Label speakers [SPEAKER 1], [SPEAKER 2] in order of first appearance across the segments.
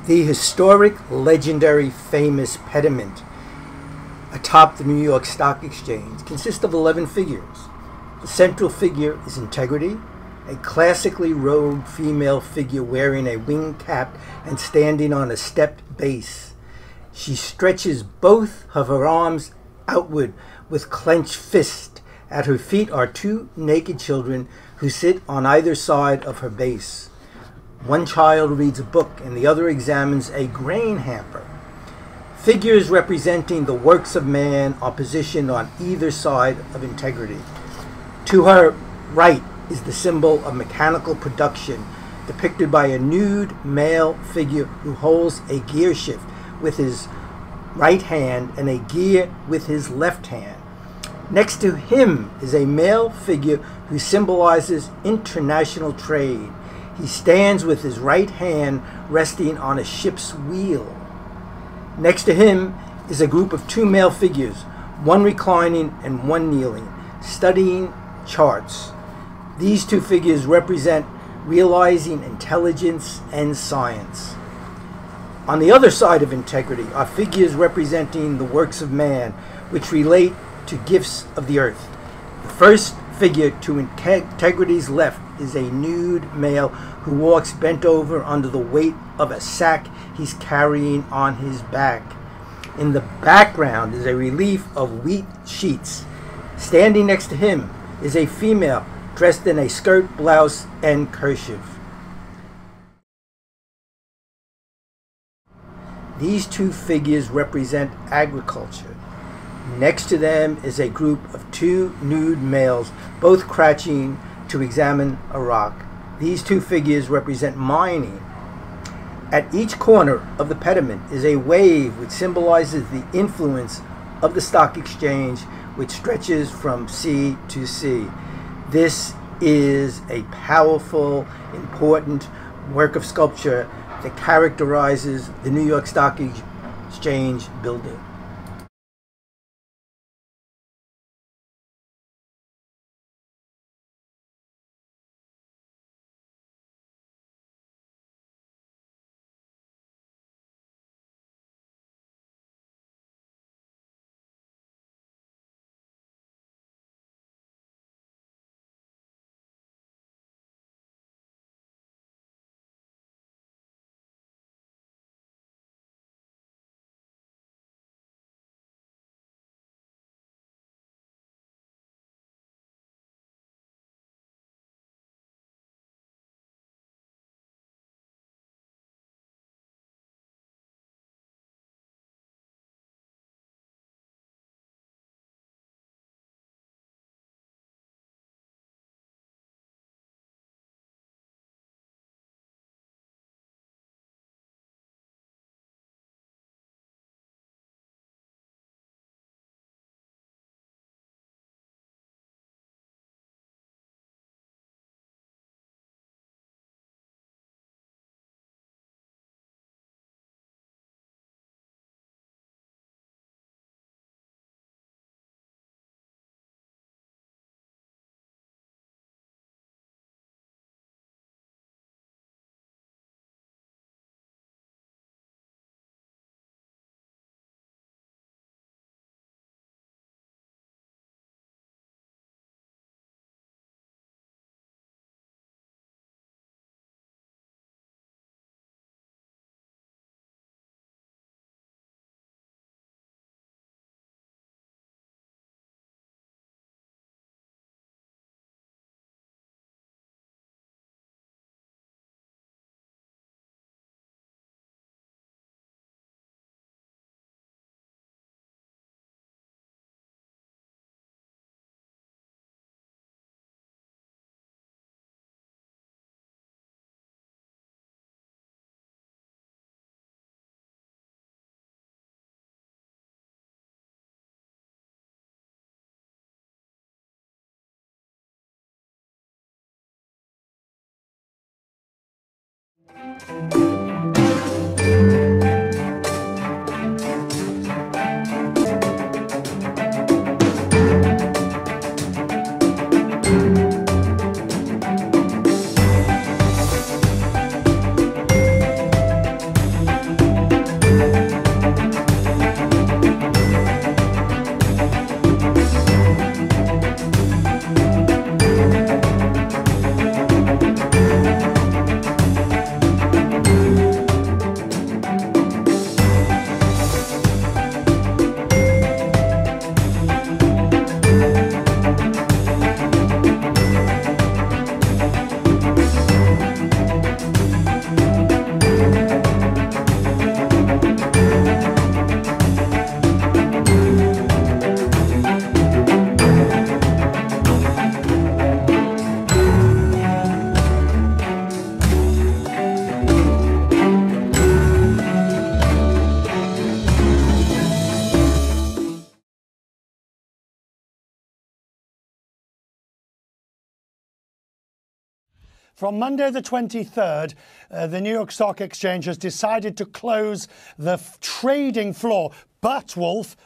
[SPEAKER 1] The historic, legendary, famous pediment atop the New York Stock Exchange consists of 11 figures. The central figure is Integrity, a classically robed female figure wearing a wing cap and standing on a stepped base. She stretches both of her arms outward with clenched fists. At her feet are two naked children who sit on either side of her base. One child reads a book and the other examines a grain hamper. Figures representing the works of man are positioned on either side of Integrity. To her right is the symbol of mechanical production, depicted by a nude male figure who holds a gear shift with his right hand and a gear with his left hand. Next to him is a male figure who symbolizes international trade. He stands with his right hand resting on a ship's wheel. Next to him is a group of two male figures, one reclining and one kneeling, studying charts. These two figures represent realizing intelligence and science. On the other side of Integrity are figures representing the works of man, which relate to gifts of the earth. The first figure to Integrity's left is a nude male who walks bent over under the weight of a sack he's carrying on his back. In the background is a relief of wheat sheets. Standing next to him is a female dressed in a skirt, blouse, and kerchief. These two figures represent agriculture. Next to them is a group of two nude males, both crouching to examine a rock. These two figures represent mining. At each corner of the pediment is a wave which symbolizes the influence of the stock exchange, which stretches from sea to sea. This is a powerful, important work of sculpture that characterizes the New York Stock Exchange building.
[SPEAKER 2] From Monday the 23rd, the New York Stock Exchange has decided to close the trading floor. But, Wolf,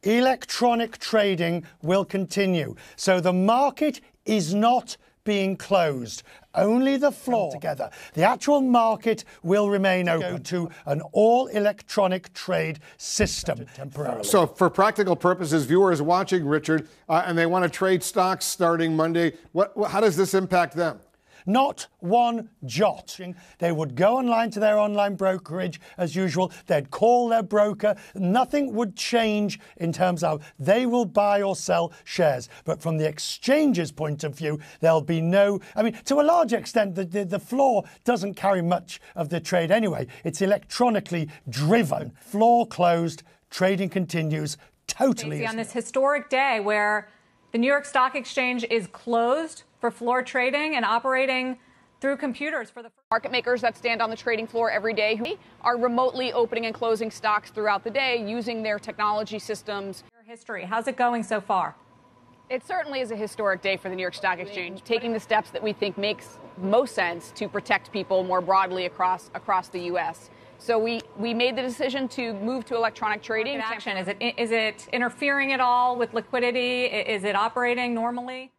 [SPEAKER 2] electronic trading will continue. So the market is not being closed. Only the floor together. The actual market will remain open to an all-electronic trade system temporarily.
[SPEAKER 3] So for practical purposes, viewers watching, Richard, and they want to trade stocks starting Monday, how does this impact them?
[SPEAKER 2] Not one jot. They would go online to their online brokerage as usual. They'd call their broker. Nothing would change in terms of they will buy or sell shares. But from the exchange's point of view, there'll be no... I mean, to a large extent, the floor doesn't carry much of the trade anyway. It's electronically driven. Floor closed, trading continues, totally.
[SPEAKER 4] On this historic day where the New York Stock Exchange is closed for floor trading and operating through computers for the
[SPEAKER 5] market makers that stand on the trading floor every day who are remotely opening and closing stocks throughout the day using their technology systems.
[SPEAKER 4] History. How's it going so far?
[SPEAKER 5] It certainly is a historic day for the New York Stock Exchange, taking the steps that we think makes most sense to protect people more broadly across the U.S. So we made the decision to move to electronic trading.
[SPEAKER 4] Action. Is it interfering at all with liquidity? Is it operating normally?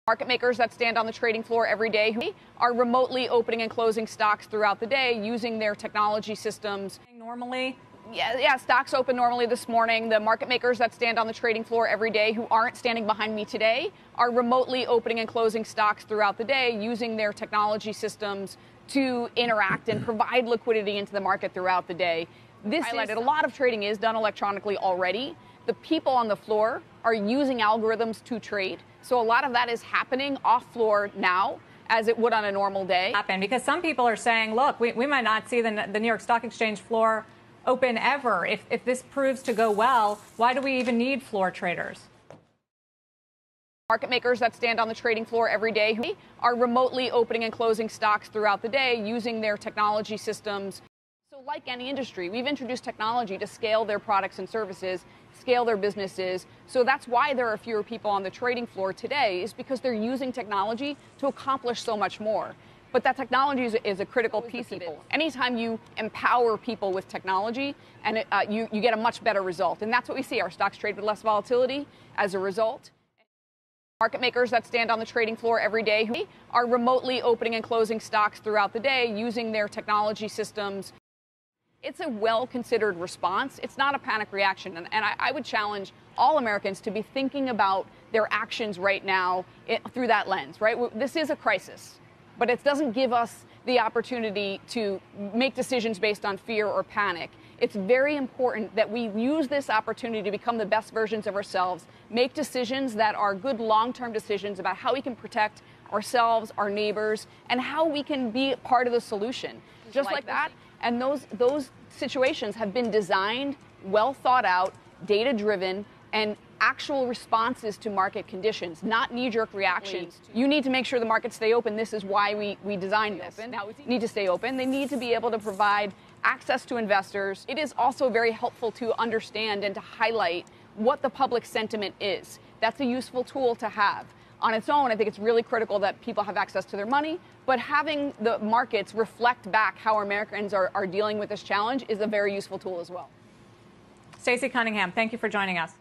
[SPEAKER 5] Market makers that stand on the trading floor every day who are remotely opening and closing stocks throughout the day using their technology systems.
[SPEAKER 4] Normally?
[SPEAKER 5] Yeah, stocks open normally this morning. The market makers that stand on the trading floor every day who aren't standing behind me today are remotely opening and closing stocks throughout the day using their technology systems to interact and provide liquidity into the market throughout the day. This highlighted a lot of trading is done electronically already. The people on the floor are using algorithms to trade. So a lot of that is happening off floor now, as it would on a normal day.
[SPEAKER 4] Because some people are saying, look, we might not see the New York Stock Exchange floor open ever. If this proves to go well, why do we even need floor traders?
[SPEAKER 5] Market makers that stand on the trading floor every day who are remotely opening and closing stocks throughout the day using their technology systems. So like any industry, we've introduced technology to scale their products and services, scale their businesses. So that's why there are fewer people on the trading floor today, is because they're using technology to accomplish so much more. But that technology is a critical piece of it. Anytime you empower people with technology, and you get a much better result. And that's what we see. Our stocks trade with less volatility as a result. Market makers that stand on the trading floor every day who are remotely opening and closing stocks throughout the day using their technology systems. It's a well-considered response. It's not a panic reaction. And I would challenge all Americans to be thinking about their actions right now through that lens, right? This is a crisis, but it doesn't give us the opportunity to make decisions based on fear or panic. It's very important that we use this opportunity to become the best versions of ourselves, make decisions that are good long-term decisions about how we can protect ourselves, our neighbors, and how we can be part of the solution. Just like that. And those situations have been designed, well thought out, data-driven, and actual responses to market conditions, not knee-jerk reactions. You need to make sure the markets stay open. This is why we designed this. Now we need to stay open. They need to be able to provide access to investors. It is also very helpful to understand and to highlight what the public sentiment is. That's a useful tool to have. On its own, I think it's really critical that people have access to their money, but having the markets reflect back how Americans are dealing with this challenge is a very useful tool as well.
[SPEAKER 4] Stacey Cunningham, thank you for joining us.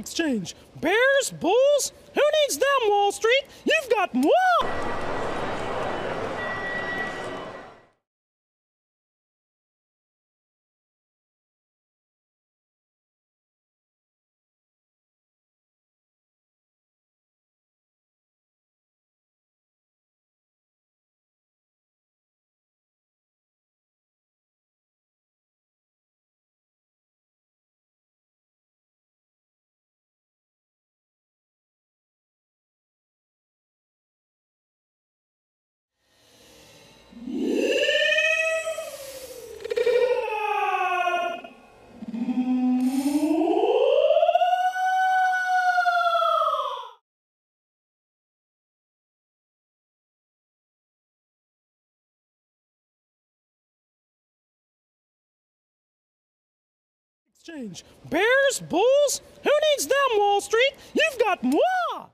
[SPEAKER 6] Exchange. Bears, bulls? Who needs them, Wall Street? You've got moi! Exchange. Bears, bulls? Who needs them, Wall Street? You've got moi!